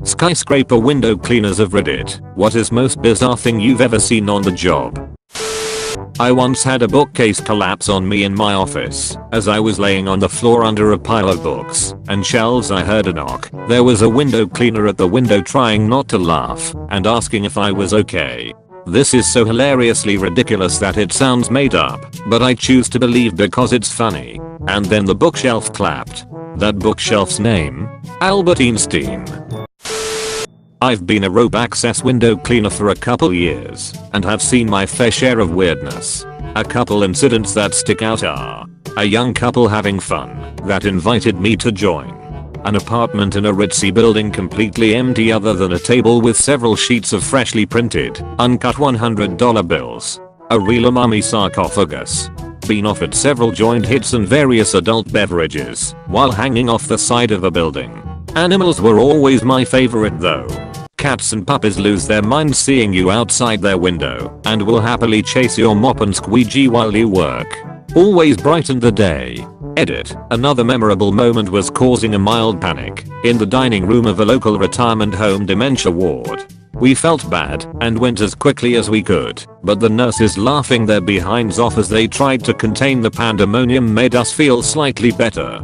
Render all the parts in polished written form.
Skyscraper window cleaners of Reddit. What is most bizarre thing you've ever seen on the job? I once had a bookcase collapse on me in my office. As I was laying on the floor under a pile of books and shelves, I heard a knock. There was a window cleaner at the window trying not to laugh and asking if I was okay. This is so hilariously ridiculous that it sounds made up, but I choose to believe because it's funny. And then the bookshelf clapped. That bookshelf's name? Albert Einstein. I've been a rope access window cleaner for a couple years and have seen my fair share of weirdness. A couple incidents that stick out are a young couple having fun that invited me to join, an apartment in a ritzy building completely empty other than a table with several sheets of freshly printed, uncut $100 bills, a real umami sarcophagus, been offered several joint hits and various adult beverages while hanging off the side of a building. Animals were always my favorite though. Cats and puppies lose their minds seeing you outside their window and will happily chase your mop and squeegee while you work. Always brightened the day. Edit. Another memorable moment was causing a mild panic in the dining room of a local retirement home dementia ward. We felt bad and went as quickly as we could, but the nurses laughing their behinds off as they tried to contain the pandemonium made us feel slightly better.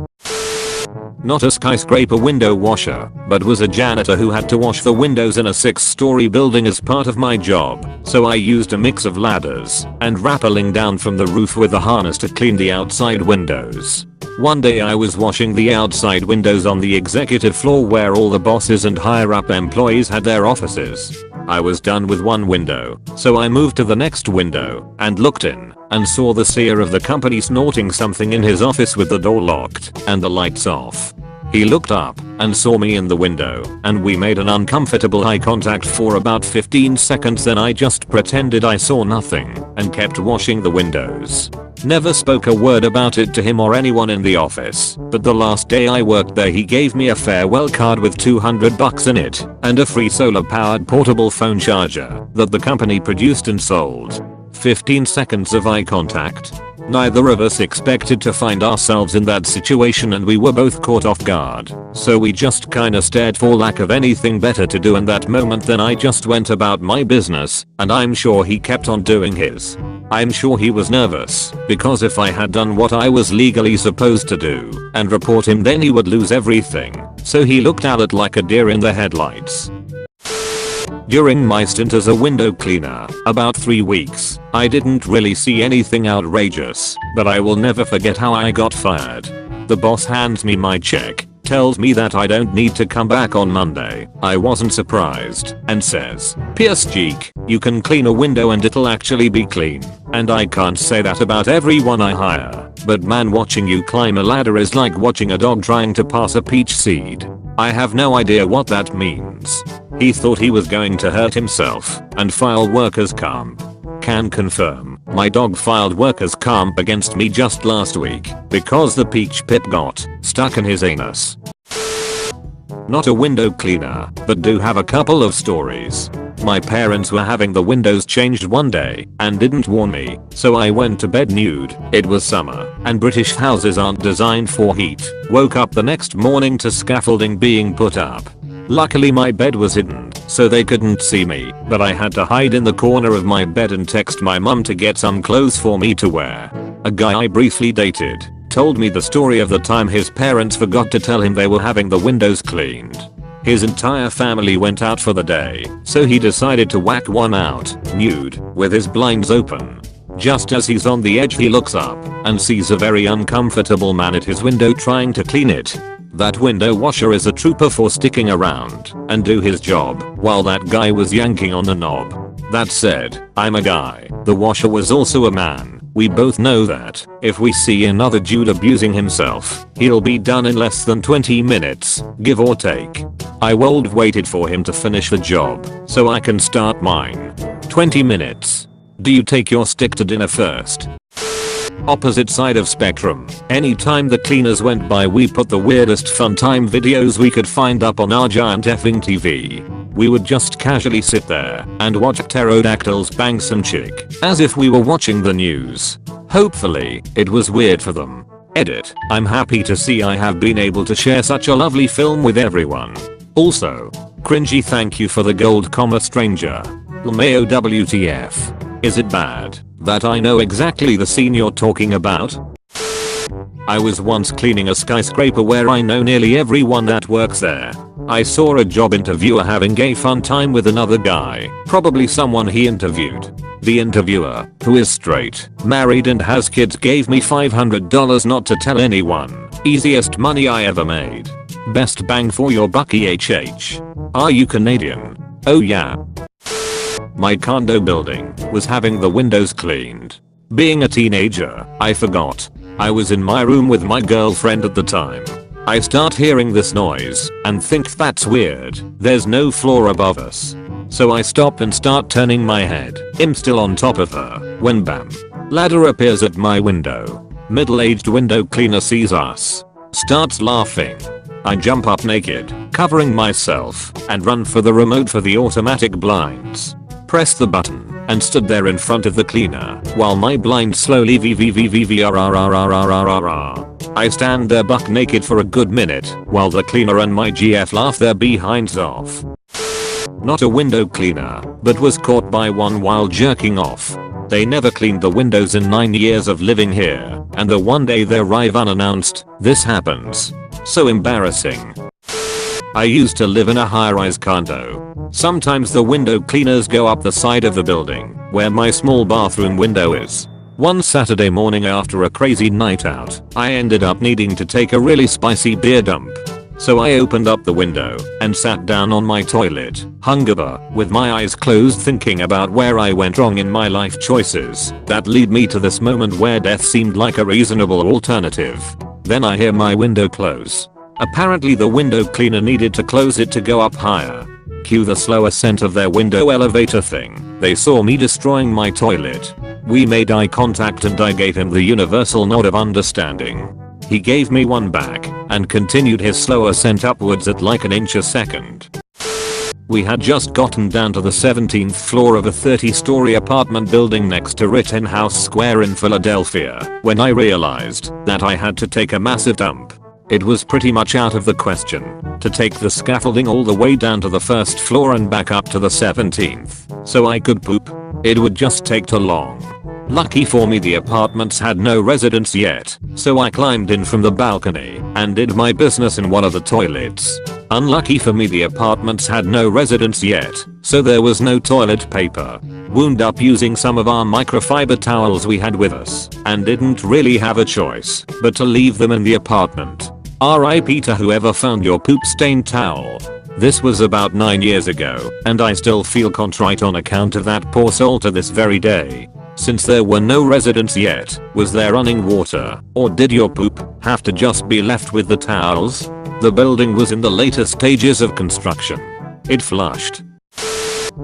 Not a skyscraper window washer, but was a janitor who had to wash the windows in a 6-story building as part of my job, so I used a mix of ladders and rappelling down from the roof with a harness to clean the outside windows. One day I was washing the outside windows on the executive floor where all the bosses and higher up employees had their offices. I was done with one window, so I moved to the next window and looked in and saw the CEO of the company snorting something in his office with the door locked and the lights off. He looked up and saw me in the window and we made an uncomfortable eye contact for about 15 seconds, then I just pretended I saw nothing and kept washing the windows. Never spoke a word about it to him or anyone in the office, but the last day I worked there he gave me a farewell card with $200 in it and a free solar powered portable phone charger that the company produced and sold. 15 seconds of eye contact. Neither of us expected to find ourselves in that situation and we were both caught off guard, so we just kinda stared for lack of anything better to do in that moment. Then I just went about my business and I'm sure he kept on doing his. I'm sure he was nervous because if I had done what I was legally supposed to do and report him then he would lose everything, so he looked out like a deer in the headlights. During my stint as a window cleaner, about 3 weeks, I didn't really see anything outrageous, but I will never forget how I got fired. The boss hands me my check, tells me that I don't need to come back on Monday. I wasn't surprised and says, "Pierce cheek, you can clean a window and it'll actually be clean." And I can't say that about everyone I hire, but man, watching you climb a ladder is like watching a dog trying to pass a peach seed. I have no idea what that means. He thought he was going to hurt himself and file workers' comp. Can confirm, my dog filed workers' comp against me just last week because the peach pip got stuck in his anus. Not a window cleaner, but do have a couple of stories. My parents were having the windows changed one day and didn't warn me, so I went to bed nude. It was summer and British houses aren't designed for heat. Woke up the next morning to scaffolding being put up. Luckily my bed was hidden, so they couldn't see me, but I had to hide in the corner of my bed and text my mum to get some clothes for me to wear. A guy I briefly dated told me the story of the time his parents forgot to tell him they were having the windows cleaned. His entire family went out for the day, so he decided to whack one out, nude, with his blinds open. Just as he's on the edge he looks up and sees a very uncomfortable man at his window trying to clean it. That window washer is a trooper for sticking around and do his job while that guy was yanking on the knob. That said, I'm a guy. The washer was also a man. We both know that if we see another dude abusing himself, he'll be done in less than 20 minutes, give or take. I waited for him to finish the job so I can start mine. 20 minutes. Do you take your stick to dinner first? Opposite side of spectrum. Anytime the cleaners went by we put the weirdest fun time videos we could find up on our giant effing TV. We would just casually sit there and watch pterodactyls bang some chick as if we were watching the news. Hopefully, it was weird for them. Edit. I'm happy to see I have been able to share such a lovely film with everyone. Also, cringy thank you for the gold comma stranger. LMAO WTF. Is it bad that I know exactly the scene you're talking about? I was once cleaning a skyscraper where I know nearly everyone that works there. I saw a job interviewer having a fun time with another guy, probably someone he interviewed. The interviewer, who is straight, married and has kids, gave me $500 not to tell anyone. Easiest money I ever made. Best bang for your buck EHH. Are you Canadian? Oh yeah. My condo building was having the windows cleaned. Being a teenager, I forgot. I was in my room with my girlfriend at the time. I start hearing this noise and think that's weird. There's no floor above us. So I stop and start turning my head. I'm still on top of her when bam. Ladder appears at my window. Middle-aged window cleaner sees us. Starts laughing. I jump up naked, covering myself, and run for the remote for the automatic blinds. Press the button and stood there in front of the cleaner while my blind slowly VVVVVRRRRRRRR. I stand there buck naked for a good minute while the cleaner and my GF laugh their behinds off. Not a window cleaner, but was caught by one while jerking off. They never cleaned the windows in 9 years of living here, and the one day they arrive unannounced, this happens. So embarrassing. I used to live in a high-rise condo. Sometimes the window cleaners go up the side of the building, where my small bathroom window is. One Saturday morning after a crazy night out, I ended up needing to take a really spicy beer dump. So I opened up the window and sat down on my toilet, hungover, with my eyes closed thinking about where I went wrong in my life choices that lead me to this moment where death seemed like a reasonable alternative. Then I hear my window close. Apparently the window cleaner needed to close it to go up higher. Cue the slow ascent of their window elevator thing. They saw me destroying my toilet. We made eye contact and I gave him the universal nod of understanding. He gave me one back and continued his slow ascent upwards at like an inch a second. We had just gotten down to the 17th floor of a 30-story apartment building next to Rittenhouse Square in Philadelphia when I realized that I had to take a massive dump. It was pretty much out of the question to take the scaffolding all the way down to the first floor and back up to the 17th so I could poop. It would just take too long. Lucky for me the apartments had no residents yet, so I climbed in from the balcony and did my business in one of the toilets. Unlucky for me the apartments had no residents yet, so there was no toilet paper. Wound up using some of our microfiber towels we had with us and didn't really have a choice but to leave them in the apartment. RIP to whoever found your poop stained towel. This was about 9 years ago and I still feel contrite on account of that poor soul to this very day. Since there were no residents yet, was there running water, or did your poop have to just be left with the towels? The building was in the later stages of construction. It flushed.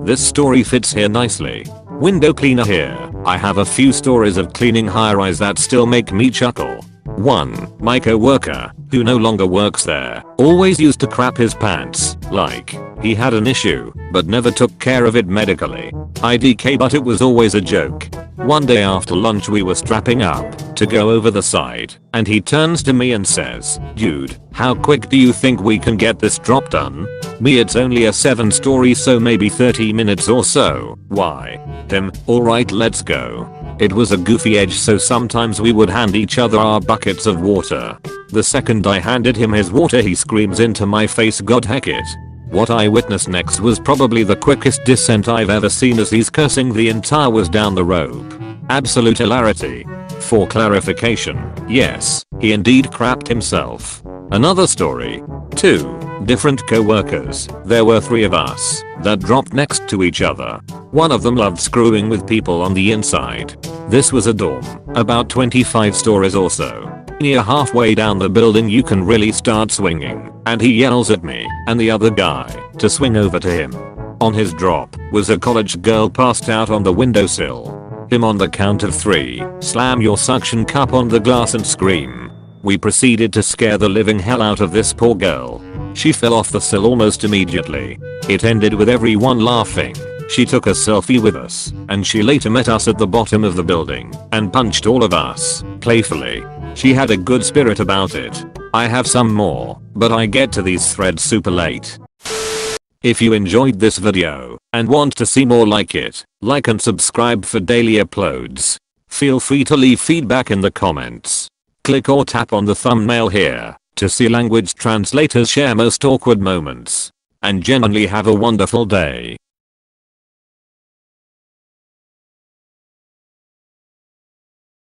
This story fits here nicely. Window cleaner here. I have a few stories of cleaning high-rise that still make me chuckle. 1. My co-worker, who no longer works there, always used to crap his pants, like he had an issue, but never took care of it medically. IDK, but it was always a joke. One day after lunch we were strapping up to go over the side, and he turns to me and says, "Dude, how quick do you think we can get this drop done?" Me, it's only a 7-story, so maybe 30 minutes or so. Why? Him, alright, let's go. It was a goofy edge, so sometimes we would hand each other our buckets of water. The second I handed him his water he screams into my face, "God heck it." What I witnessed next was probably the quickest descent I've ever seen, as he's cursing the entire was down the rope. Absolute hilarity. For clarification, yes, he indeed crapped himself. Another story. 2. Different co-workers. There were 3 of us that dropped next to each other. One of them loved screwing with people on the inside. This was a dorm, about 25 stories or so. Near halfway down the building you can really start swinging, and he yells at me and the other guy to swing over to him. On his drop was a college girl passed out on the windowsill. Him on the count of 3, slam your suction cup on the glass and scream. We proceeded to scare the living hell out of this poor girl. She fell off the sill almost immediately. It ended with everyone laughing. She took a selfie with us, and she later met us at the bottom of the building and punched all of us, playfully. She had a good spirit about it. I have some more, but I get to these threads super late. If you enjoyed this video and want to see more like it, like and subscribe for daily uploads. Feel free to leave feedback in the comments. Click or tap on the thumbnail here to see language translators share most awkward moments. And genuinely have a wonderful day.